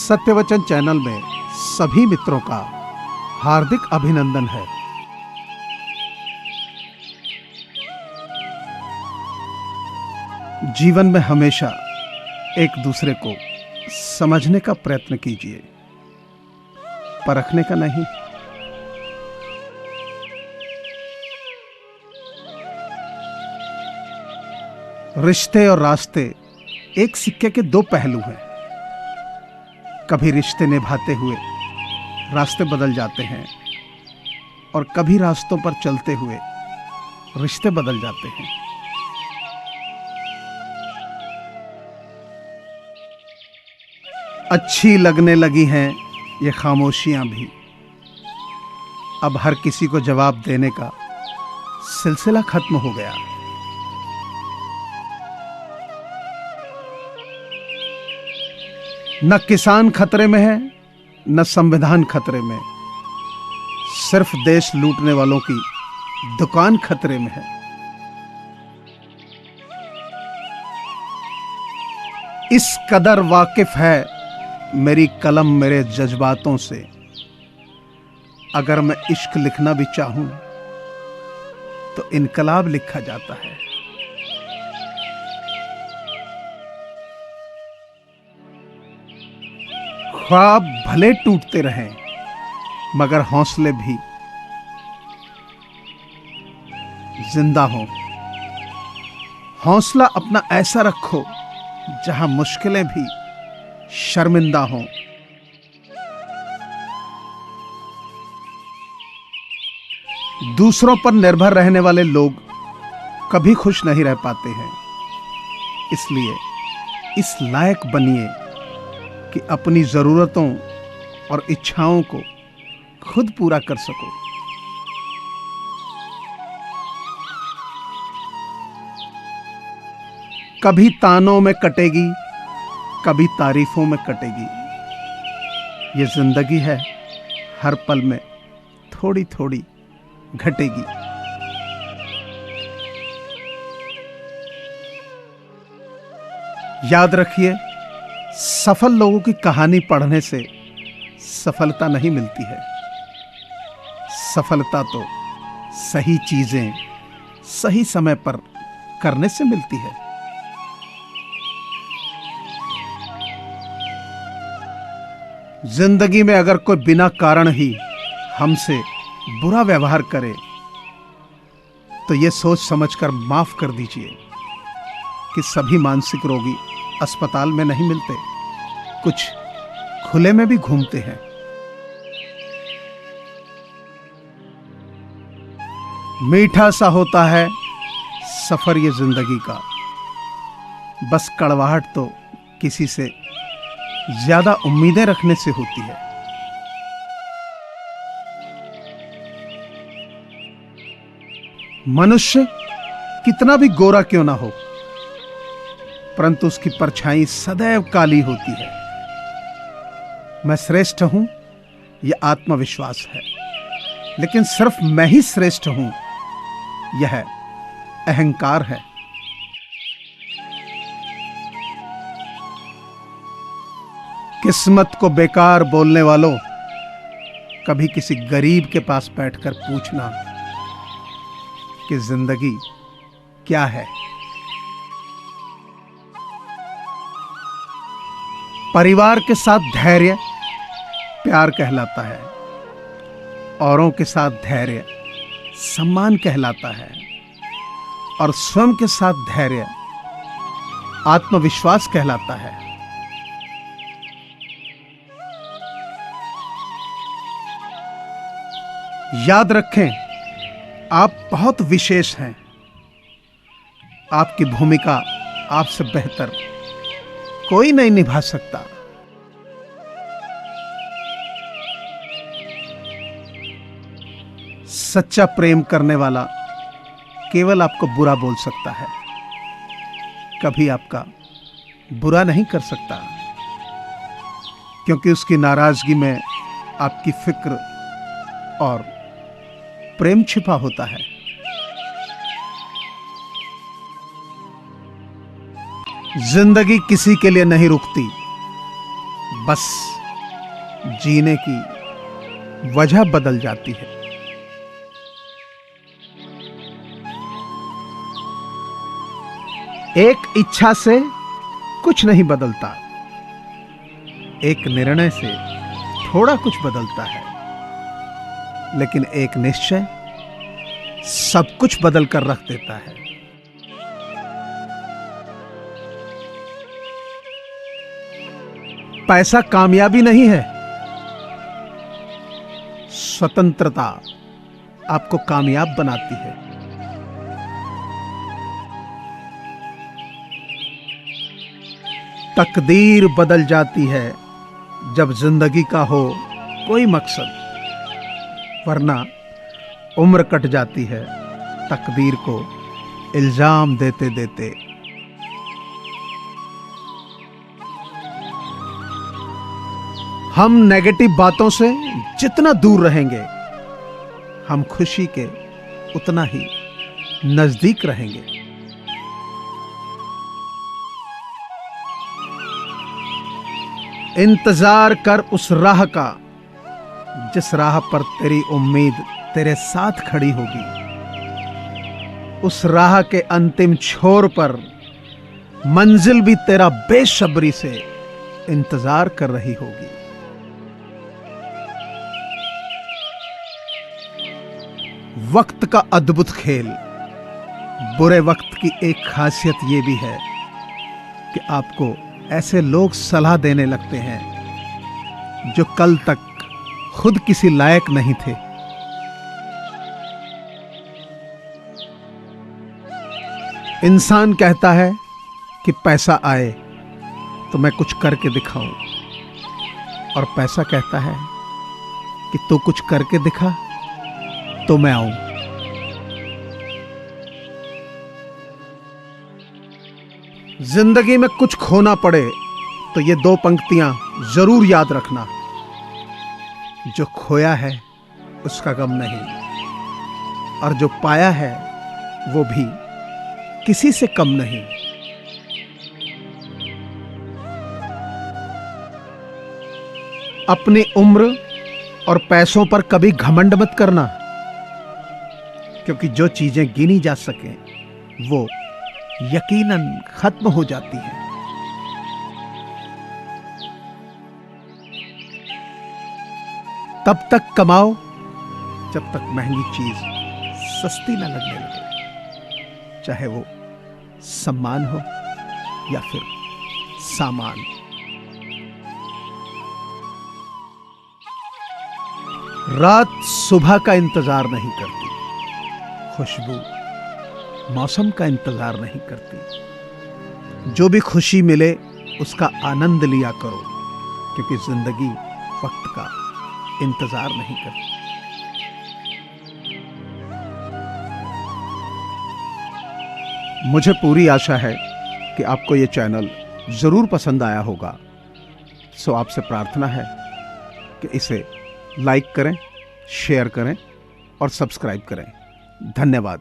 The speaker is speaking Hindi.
सत्यवचन चैनल में सभी मित्रों का हार्दिक अभिनंदन है। जीवन में हमेशा एक दूसरे को समझने का प्रयत्न कीजिए, परखने का नहीं। रिश्ते और रास्ते एक सिक्के के दो पहलू हैं। कभी रिश्ते निभाते हुए रास्ते बदल जाते हैं और कभी रास्तों पर चलते हुए रिश्ते बदल जाते हैं। अच्छी लगने लगी हैं ये खामोशियां भी, अब हर किसी को जवाब देने का सिलसिला खत्म हो गया। न किसान खतरे में है, न संविधान खतरे में, सिर्फ देश लूटने वालों की दुकान खतरे में है। इस कदर वाकिफ है मेरी कलम मेरे जज्बातों से, अगर मैं इश्क लिखना भी चाहूं तो इनकलाब लिखा जाता है। ख्वाब भले टूटते रहें मगर हौसले भी जिंदा हो। हौसला अपना ऐसा रखो जहां मुश्किलें भी शर्मिंदा हों। दूसरों पर निर्भर रहने वाले लोग कभी खुश नहीं रह पाते हैं, इसलिए इस लायक बनिए कि अपनी जरूरतों और इच्छाओं को खुद पूरा कर सको। कभी तानों में कटेगी, कभी तारीफों में कटेगी। ये जिंदगी है, हर पल में थोड़ी थोड़ी घटेगी। याद रखिए, सफल लोगों की कहानी पढ़ने से सफलता नहीं मिलती है। सफलता तो सही चीजें सही समय पर करने से मिलती है। जिंदगी में अगर कोई बिना कारण ही हमसे बुरा व्यवहार करे तो यह सोच समझकर माफ कर दीजिए कि सभी मानसिक रोगी अस्पताल में नहीं मिलते, कुछ खुले में भी घूमते हैं। मीठा सा होता है सफर ये जिंदगी का, बस कड़वाहट तो किसी से ज्यादा उम्मीदें रखने से होती है। मनुष्य कितना भी गोरा क्यों ना हो, परंतु उसकी परछाई सदैव काली होती है। मैं श्रेष्ठ हूं यह आत्मविश्वास है, लेकिन सिर्फ मैं ही श्रेष्ठ हूं यह अहंकार है। किस्मत को बेकार बोलने वालों, कभी किसी गरीब के पास बैठकर पूछना कि जिंदगी क्या है। परिवार के साथ धैर्य प्यार कहलाता है, औरों के साथ धैर्य सम्मान कहलाता है, और स्वयं के साथ धैर्य आत्मविश्वास कहलाता है। याद रखें, आप बहुत विशेष हैं। आपकी भूमिका आपसे बेहतर कोई नहीं निभा सकता। सच्चा प्रेम करने वाला केवल आपको बुरा बोल सकता है, कभी आपका बुरा नहीं कर सकता, क्योंकि उसकी नाराजगी में आपकी फिक्र और प्रेम छिपा होता है। जिंदगी किसी के लिए नहीं रुकती, बस जीने की वजह बदल जाती है। एक इच्छा से कुछ नहीं बदलता, एक निर्णय से थोड़ा कुछ बदलता है, लेकिन एक निश्चय सब कुछ बदल कर रख देता है। पैसा कामयाबी नहीं है, स्वतंत्रता आपको कामयाब बनाती है। तकदीर बदल जाती है जब जिंदगी का हो कोई मकसद, वरना उम्र कट जाती है तकदीर को इल्जाम देते देते। हम नेगेटिव बातों से जितना दूर रहेंगे, हम खुशी के उतना ही नजदीक रहेंगे। इंतजार कर उस राह का जिस राह पर तेरी उम्मीद तेरे साथ खड़ी होगी। उस राह के अंतिम छोर पर मंजिल भी तेरा बेसब्री से इंतजार कर रही होगी। वक्त का अद्भुत खेल। बुरे वक्त की एक खासियत यह भी है कि आपको ऐसे लोग सलाह देने लगते हैं जो कल तक खुद किसी लायक नहीं थे। इंसान कहता है कि पैसा आए तो मैं कुछ करके दिखाऊं, और पैसा कहता है कि तू कुछ करके दिखा तो मैं आऊं। जिंदगी में कुछ खोना पड़े तो ये दो पंक्तियां जरूर याद रखना। जो खोया है उसका गम नहीं, और जो पाया है वो भी किसी से कम नहीं। अपनी उम्र और पैसों पर कभी घमंड मत करना, क्योंकि जो चीजें गिनी जा सकें वो यकीनन खत्म हो जाती है। तब तक कमाओ जब तक महंगी चीज सस्ती न लगने लगे, चाहे वो सम्मान हो या फिर सामान। रात सुबह का इंतजार नहीं करती, खुशबू मौसम का इंतजार नहीं करती। जो भी खुशी मिले उसका आनंद लिया करो, क्योंकि जिंदगी वक्त का इंतजार नहीं करती। मुझे पूरी आशा है कि आपको यह चैनल जरूर पसंद आया होगा। सो आपसे प्रार्थना है कि इसे लाइक करें, शेयर करें और सब्सक्राइब करें। धन्यवाद।